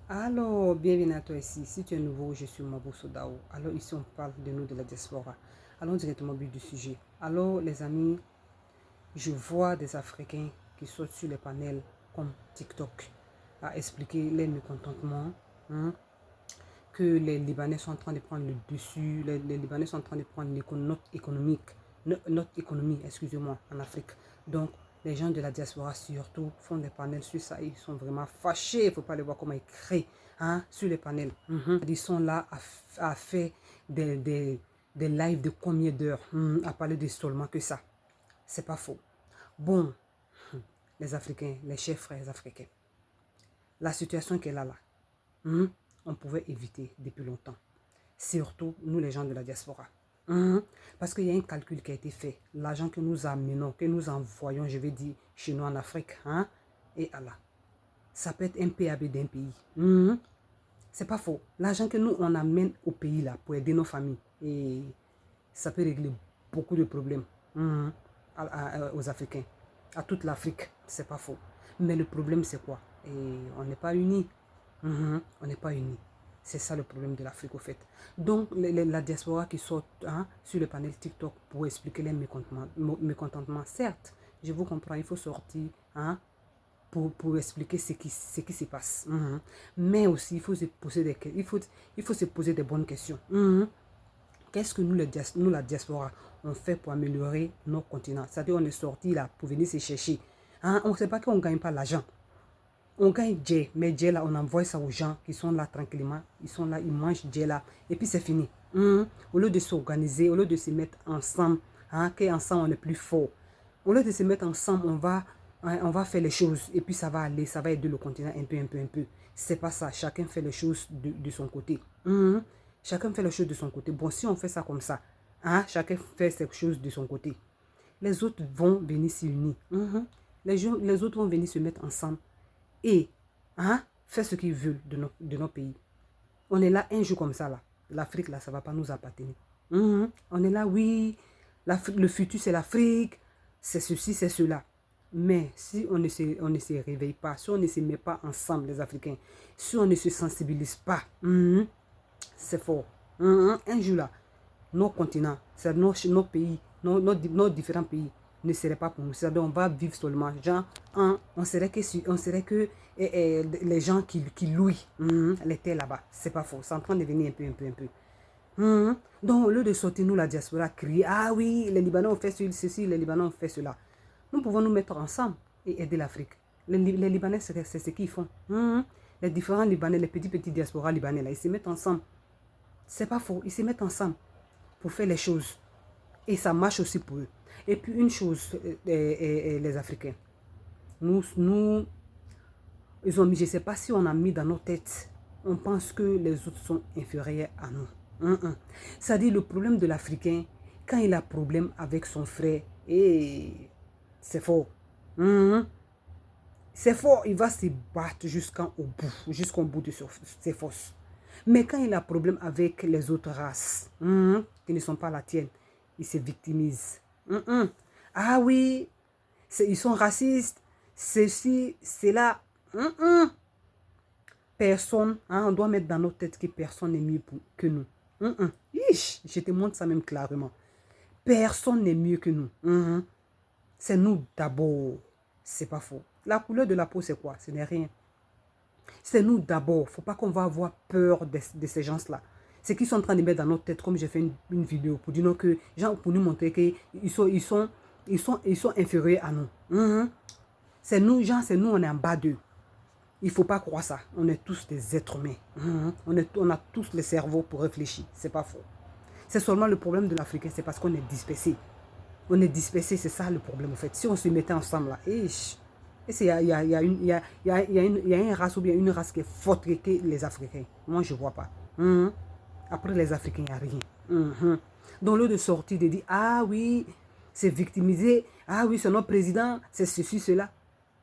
Alors, bienvenue à toi ici. Si tu es nouveau, je suis Mabou Sodao. Alors, ici, on parle de nous, de la diaspora. Allons directement au but du sujet. Alors, les amis, je vois des Africains qui sortent sur les panels comme TikTok à expliquer les mécontentements, hein, que les Libanais sont en train de prendre le dessus, les Libanais sont en train de prendre notre économie, excusez-moi, en Afrique. Donc, les gens de la diaspora surtout font des panels sur ça. Ils sont vraiment fâchés. Il ne faut pas les voir comment ils créent, hein, sur les panels. Ils sont là à faire des lives de combien d'heures, à parler de seulement que ça. C'est pas faux. Bon, les Africains, les chers frères africains, la situation qu'elle a là, on pouvait éviter depuis longtemps. Surtout nous les gens de la diaspora. Parce qu'il y a un calcul qui a été fait. L'argent que nous amenons, que nous envoyons, je vais dire, chez nous en Afrique, et Allah, ça peut être un PAB d'un pays. C'est pas faux. L'argent que nous, on amène au pays là pour aider nos familles, et ça peut régler beaucoup de problèmes aux Africains, à toute l'Afrique. C'est pas faux. Mais le problème, c'est quoi? Et on n'est pas unis. On n'est pas unis. C'est ça le problème de l'Afrique au fait. Donc, la diaspora qui sort sur le panel TikTok pour expliquer les mécontentements, certes, je vous comprends, il faut sortir pour expliquer ce qui se passe. Mais aussi, il faut se poser des bonnes questions. Qu'est-ce que nous, la diaspora, on fait pour améliorer nos continents? C'est-à-dire, on est sorti là pour venir se chercher. On ne sait pas qu'on ne gagne pas l'argent. On gagne Djé, mais Djé là, on envoie ça aux gens qui sont là tranquillement. Ils sont là, ils mangent Djé là, et puis c'est fini. Au lieu de s'organiser, au lieu de se mettre ensemble, qu'ensemble on est plus fort. Au lieu de se mettre ensemble, on va faire les choses, et puis ça va aller, ça va aider le continent un peu. C'est pas ça, chacun fait les choses de son côté. Chacun fait les choses de son côté. Bon, si on fait ça comme ça, chacun fait ses choses de son côté, les autres vont venir s'unir. Les autres vont venir se mettre ensemble et faire ce qu'ils veulent de nos pays. On est là un jour comme ça, là. L'Afrique, là, ça ne va pas nous appartenir. On est là, oui, le futur, c'est l'Afrique, c'est ceci, c'est cela. Mais si on ne se réveille pas, si on ne se met pas ensemble, les Africains, si on ne se sensibilise pas, c'est fort. Un jour, là, nos continents, c'est nos pays, nos différents pays ne seraient pas pour nous. C'est-à-dire on va vivre seulement. Genre, on serait que les gens qui louent les terres là-bas. C'est pas faux. C'est en train de devenir un peu. Donc, au lieu de sortir, nous, la diaspora, crier, ah oui, les Libanais ont fait ceci, les Libanais ont fait cela. Nous pouvons nous mettre ensemble et aider l'Afrique. Les Libanais, c'est ce qu'ils font. Les différents Libanais, les petits diasporas libanais, là, ils se mettent ensemble. C'est pas faux. Ils se mettent ensemble pour faire les choses. Et ça marche aussi pour eux. Et puis une chose, les Africains, ils ont mis, je ne sais pas si on a mis dans nos têtes, on pense que les autres sont inférieurs à nous. C'est-à-dire le problème de l'Africain, quand il a problème avec son frère, et c'est fort. C'est fort, il va se battre jusqu'au bout de ses forces. Mais quand il a problème avec les autres races, qui ne sont pas la tienne, il se victimise. Ah oui, ils sont racistes, ceci, cela. Personne, on doit mettre dans nos têtes que personne n'est mieux que nous. Je te montre ça même clairement. Personne n'est mieux que nous. C'est nous d'abord. C'est pas faux. La couleur de la peau, c'est quoi? Ce n'est rien. C'est nous d'abord. Il ne faut pas qu'on va avoir peur de ces gens-là. C'est qu'ils sont en train de mettre dans notre tête, comme j'ai fait une vidéo pour dire que, pour nous montrer qu'ils sont inférieurs à nous. C'est nous, c'est nous, on est en bas d'eux. Il ne faut pas croire ça. On est tous des êtres humains. On a tous le cerveau pour réfléchir. C'est pas faux. C'est seulement le problème de l'Africain, c'est parce qu'on est dispersé. On est dispersé, c'est ça le problème en fait. Si on se mettait ensemble là, il y a une race ou bien une race qui est forte que les Africains. Moi, je ne vois pas. Après les Africains, il n'y a rien. Donc, au lieu de sortir, de dire, ah oui, c'est victimisé, ah oui, c'est notre président, c'est ceci, cela.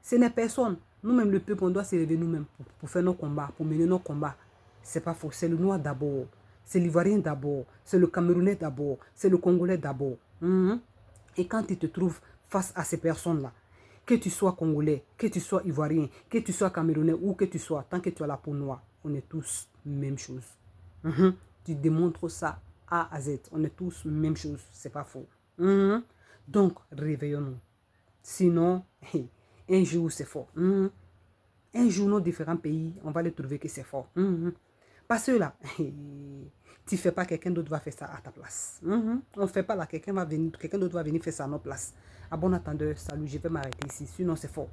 Ce n'est personne. Nous-mêmes, le peuple, on doit se lever nous-mêmes pour faire nos combats, pour mener nos combats. C'est pas faux. C'est le Noir d'abord. C'est l'Ivoirien d'abord. C'est le Camerounais d'abord. C'est le Congolais d'abord. Et quand tu te trouves face à ces personnes-là, Que tu sois congolais, que tu sois ivoirien, que tu sois camerounais ou que tu sois, tant que tu as la peau noire, on est tous même chose. Tu démontres ça A à Z. On est tous même chose. C'est pas faux. Donc, réveillons-nous. Sinon, un jour, c'est fort. Un jour, nos différents pays, on va les trouver que c'est fort. Parce que là, tu ne fais pas, quelqu'un d'autre va faire ça à ta place. On ne fait pas là, quelqu'un d'autre va venir faire ça à notre place. À bon attendeur, salut, je vais m'arrêter ici. Sinon, c'est fort.